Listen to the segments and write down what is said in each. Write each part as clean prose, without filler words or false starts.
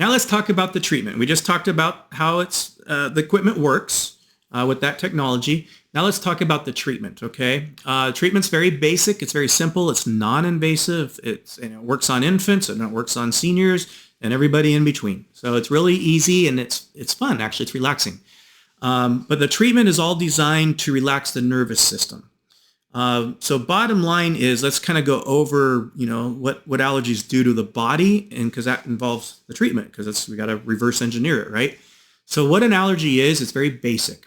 Now let's talk about the treatment. We just talked about how the equipment works with that technology. Now let's talk about the treatment, okay? Treatment's very basic. It's very simple. It's non-invasive. It works on infants and it works on seniors and everybody in between. So it's really easy and it's fun. Actually, it's relaxing. But the treatment is all designed to relax the nervous system. So bottom line is, let's kind of go over, what allergies do to the body, and because that involves the treatment, because we got to reverse engineer it, right? So what an allergy is, it's very basic.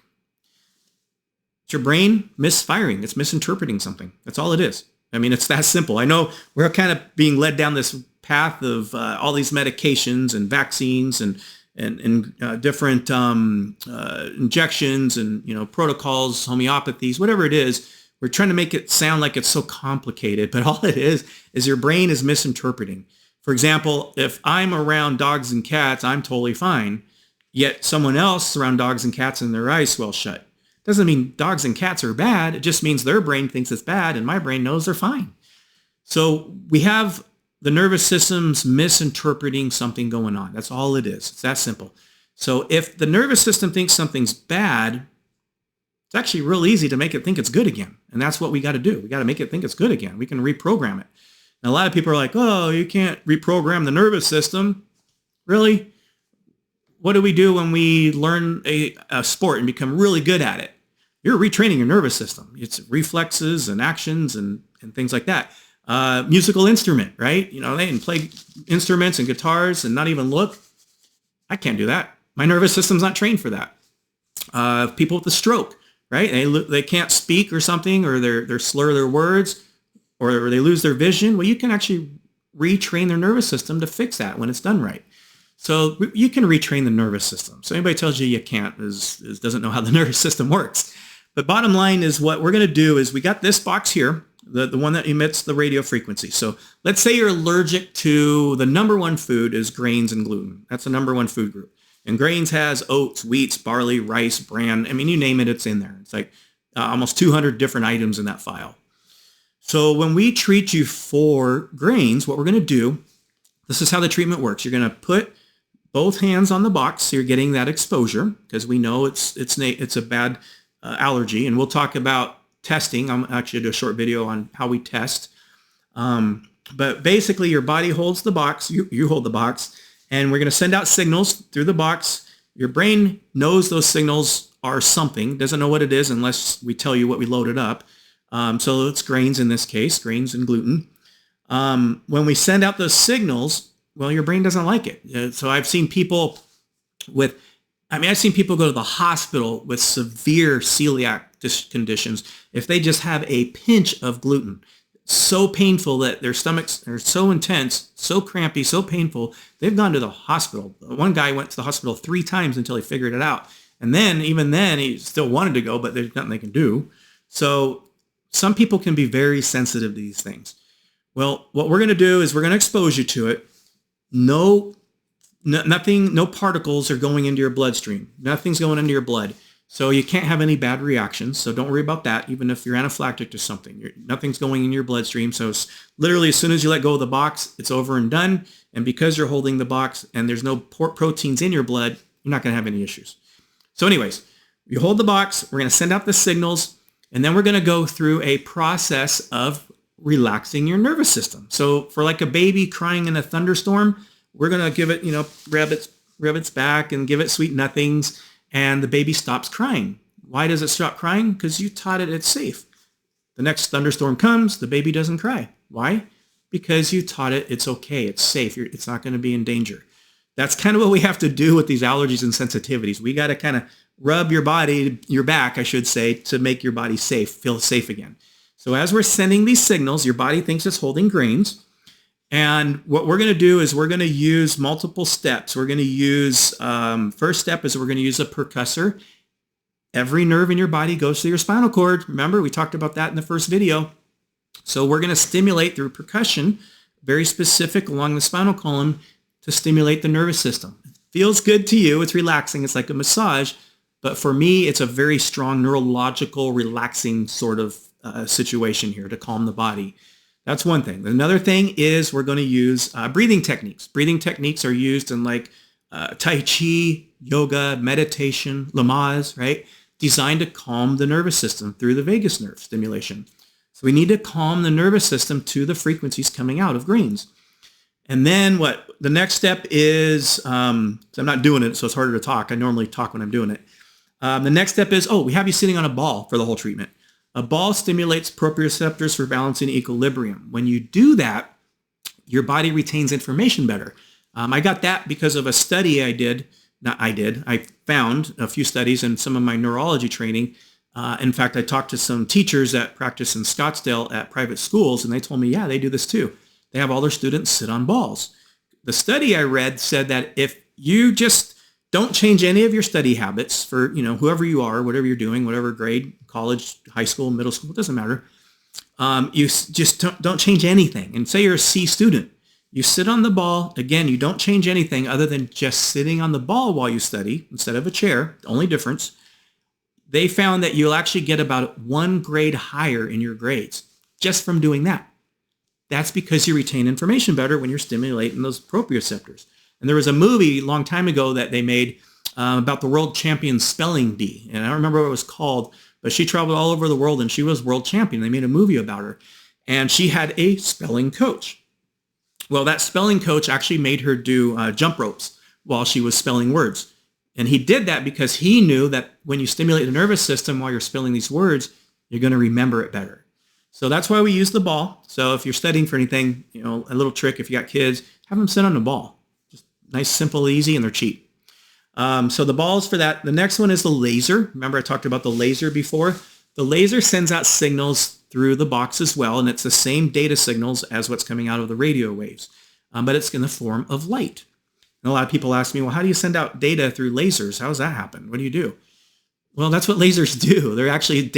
It's your brain misfiring. It's misinterpreting something. That's all it is. I mean, it's that simple. I know we're kind of being led down this path of all these medications and vaccines and different injections and protocols, homeopathies, whatever it is. We're trying to make it sound like it's so complicated, but all it is your brain is misinterpreting. For example, if I'm around dogs and cats, I'm totally fine. Yet someone else around dogs and cats and their eyes swell shut. Doesn't mean dogs and cats are bad. It just means their brain thinks it's bad and my brain knows they're fine. So we have the nervous system's misinterpreting something going on. That's all it is. It's that simple. So if the nervous system thinks something's bad, it's actually real easy to make it think it's good again. And that's what we got to do. We got to make it think it's good again. We can reprogram it. And a lot of people are like, oh, you can't reprogram the nervous system. Really? What do we do when we learn a sport and become really good at it? You're retraining your nervous system. It's reflexes and actions and things like that. Musical instrument, right? They can play instruments and guitars and not even look. I can't do that. My nervous system's not trained for that. People with a stroke, right? They can't speak or something, or they slur their words, or they lose their vision. Well, you can actually retrain their nervous system to fix that when it's done right. So you can retrain the nervous system. So anybody tells you can't doesn't know how the nervous system works. But bottom line is, what we're going to do is, we got this box here, the one that emits the radio frequency. So let's say you're allergic to the number one food is grains and gluten. That's the number one food group. And grains has oats, wheats, barley, rice, bran. I mean, you name it, it's in there. It's like almost 200 different items in that file. So when we treat you for grains, what we're going to do, this is how the treatment works. You're going to put both hands on the box, so you're getting that exposure, because we know it's a bad allergy, and we'll talk about testing. I'm actually do a short video on how we test. But basically, your body holds the box, you hold the box, and we're going to send out signals through the box. Your brain knows those signals are something, doesn't know what it is unless we tell you what we loaded up. So it's grains in this case, grains and gluten. When we send out those signals, well, your brain doesn't like it. So I've seen people go to the hospital with severe celiac conditions if they just have a pinch of gluten. So painful that their stomachs are so intense, so crampy, so painful, they've gone to the hospital. One guy went to the hospital 3 times until he figured it out. And then, even then, he still wanted to go, but there's nothing they can do. So some people can be very sensitive to these things. Well, what we're going to do is we're going to expose you to it. No particles are going into your bloodstream. Nothing's going into your blood. So you can't have any bad reactions. So don't worry about that, even if you're anaphylactic to something. Nothing's going in your bloodstream. So it's literally, as soon as you let go of the box, it's over and done. And because you're holding the box and there's no proteins in your blood, you're not going to have any issues. So anyways, you hold the box, we're going to send out the signals, and then we're going to go through a process of relaxing your nervous system. So for like a baby crying in a thunderstorm, we're going to give it, rub its back and give it sweet nothings, and the baby stops crying. Why does it stop crying? Because you taught it it's safe. The next thunderstorm comes, the baby doesn't cry. Why? Because you taught it it's okay, it's safe, it's not going to be in danger. That's kind of what we have to do with these allergies and sensitivities. We got to kind of rub your back, I should say, to make your body safe, feel safe again. So as we're sending these signals, your body thinks it's holding grains. And what we're going to do is we're going to use multiple steps. We're going to use, first step is we're going to use a percussor. Every nerve in your body goes to your spinal cord. Remember, we talked about that in the first video. So we're going to stimulate through percussion, very specific along the spinal column, to stimulate the nervous system. It feels good to you. It's relaxing. It's like a massage. But for me, it's a very strong neurological, relaxing sort of situation here to calm the body. That's one thing. Another thing is we're going to use breathing techniques. Breathing techniques are used in like Tai Chi, yoga, meditation, Lamaze, right? Designed to calm the nervous system through the vagus nerve stimulation. So we need to calm the nervous system to the frequencies coming out of greens. And then what the next step is, I'm not doing it, so it's harder to talk. I normally talk when I'm doing it. The next step is, we have you sitting on a ball for the whole treatment. A ball stimulates proprioceptors for balancing equilibrium. When you do that, your body retains information better. I got that because of a study I found a few studies in some of my neurology training. In fact, I talked to some teachers that practice in Scottsdale at private schools, and they told me, yeah, they do this too. They have all their students sit on balls. The study I read said that if you just don't change any of your study habits for, whoever you are, whatever you're doing, whatever grade, college, high school, middle school, it doesn't matter. You just don't change anything. And say you're a C student. You sit on the ball. Again, you don't change anything other than just sitting on the ball while you study instead of a chair. The only difference. They found that you'll actually get about 1 grade higher in your grades just from doing that. That's because you retain information better when you're stimulating those proprioceptors. And there was a movie a long time ago that they made about the world champion spelling bee. And I don't remember what it was called, but she traveled all over the world and she was world champion. They made a movie about her. And she had a spelling coach. Well, that spelling coach actually made her do jump ropes while she was spelling words. And he did that because he knew that when you stimulate the nervous system while you're spelling these words, you're going to remember it better. So that's why we use the ball. So if you're studying for anything, a little trick, if you got kids, have them sit on the ball. Just nice, simple, easy, and they're cheap. So the ball is for that. The next one is the laser. Remember I talked about the laser before? The laser sends out signals through the box as well, and it's the same data signals as what's coming out of the radio waves, but it's in the form of light. And a lot of people ask me, well, how do you send out data through lasers? How does that happen? What do you do? Well, that's what lasers do. They're actually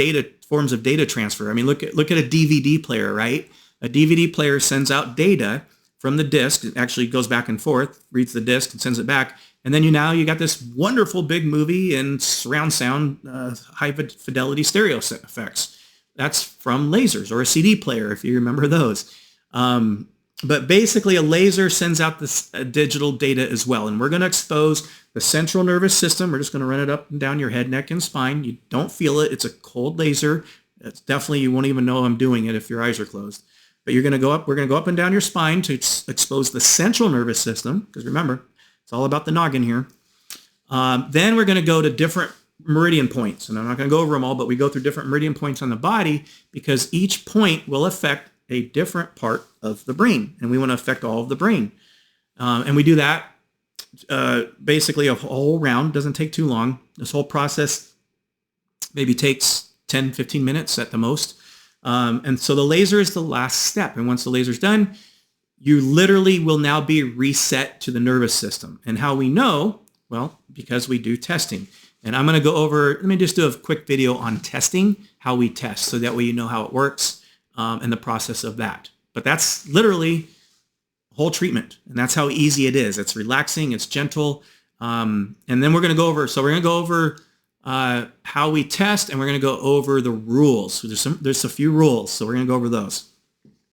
forms of data transfer. I mean, look at a DVD player, right? A DVD player sends out data from the disc. It actually goes back and forth, reads the disc and sends it back. And then you got this wonderful big movie and surround sound, high fidelity stereo effects. That's from lasers, or a CD player, if you remember those. But basically a laser sends out this digital data as well. And we're going to expose the central nervous system. We're just going to run it up and down your head, neck, and spine. You don't feel it. It's a cold laser. It's definitely, you won't even know I'm doing it if your eyes are closed. But we're going to go up and down your spine to expose the central nervous system. Because remember, it's all about the noggin here. Then we're going to go to different meridian points. And I'm not going to go over them all, but we go through different meridian points on the body because each point will affect a different part of the brain. And we want to affect all of the brain. And we do that basically a whole round. Doesn't take too long. This whole process maybe takes 10, 15 minutes at the most. And so the laser is the last step. And once the laser's done, you literally will now be reset to the nervous system. And how we know? Well, because we do testing. And I'm going to go over, let me just do a quick video on testing, how we test, so that way you know how it works and the process of that. But that's literally whole treatment. And that's how easy it is. It's relaxing, it's gentle. And then we're going to go over, how we test, and we're going to go over the rules. So there's a few rules. So we're going to go over those.